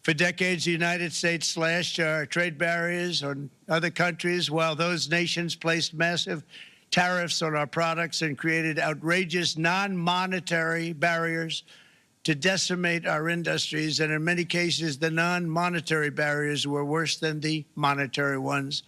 For decades, the United States slashed our trade barriers on other countries while those nations placed massive tariffs on our products and created outrageous non-monetary barriers to decimate our industries. And in many cases, the non-monetary barriers were worse than the monetary ones.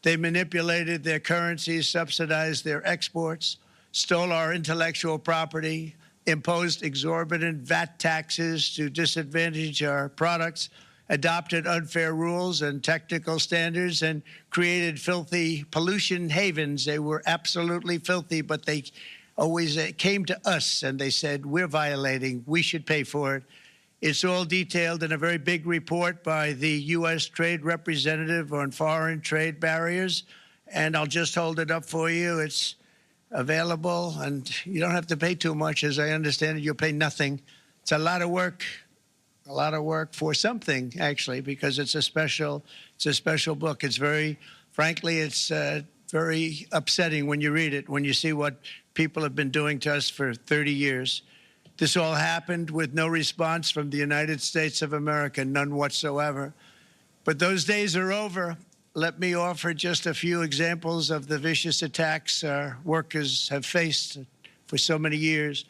They manipulated their currencies, subsidized their exports, stole our intellectual property, imposed exorbitant VAT taxes to disadvantage our products, adopted unfair rules and technical standards, and created filthy pollution havens. They were absolutely filthy, but they always came to us and they said, we're violating, we should pay for it. It's all detailed in a very big report by the U.S. Trade Representative on foreign trade barriers, and I'll just hold it up for you. It's available, and you don't have to pay too much. As I understand it, you'll pay nothing. It's a lot of work for something, actually, because it's a special book. It's very, frankly, it's very upsetting when you read it, when you see what people have been doing to us for 30 years. This all happened with no response from the United States of America, none whatsoever. But those days are over. Let me offer just a few examples of the vicious attacks our workers have faced for so many years.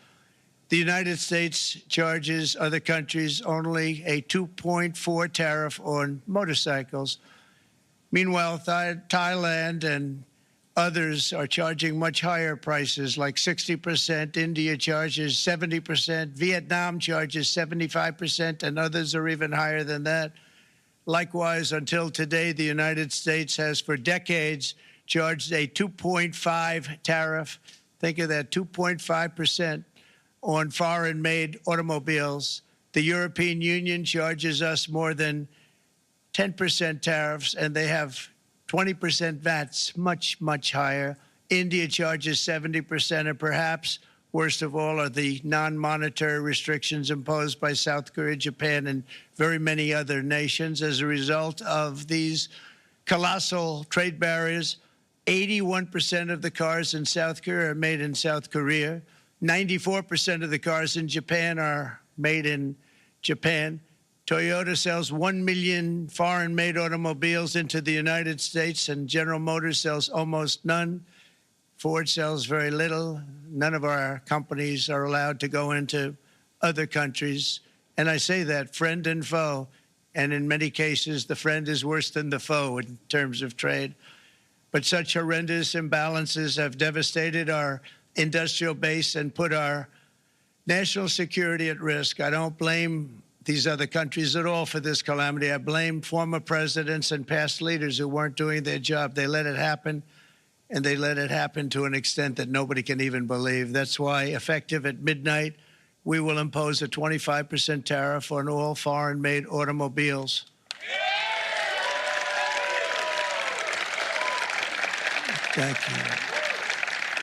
The United States charges other countries only a 2.4 tariff on motorcycles. Meanwhile, Thailand and others are charging much higher prices, like 60%. India charges 70%. Vietnam charges 75%, and others are even higher than that. Likewise, until today, the United States has for decades charged a 2.5 tariff. Think of that, 2.5% on foreign-made automobiles. The European Union charges us more than 10% tariffs, and they have 20% VATs, much, much higher. India charges 70%, and perhaps worst of all are the non-monetary restrictions imposed by South Korea, Japan, and very many other nations. As a result of these colossal trade barriers, 81% of the cars in South Korea are made in South Korea. 94% of the cars in Japan are made in Japan. Toyota sells 1 million foreign-made automobiles into the United States, and General Motors sells almost none. Ford sells very little. None of our companies are allowed to go into other countries. And I say that, friend and foe. And in many cases, the friend is worse than the foe in terms of trade. But such horrendous imbalances have devastated our industrial base and put our national security at risk. I don't blame these other countries at all for this calamity. I blame former presidents and past leaders who weren't doing their job. They let it happen, and they let it happen to an extent that nobody can even believe. That's why, effective at midnight, we will impose a 25% tariff on all foreign-made automobiles. Thank you.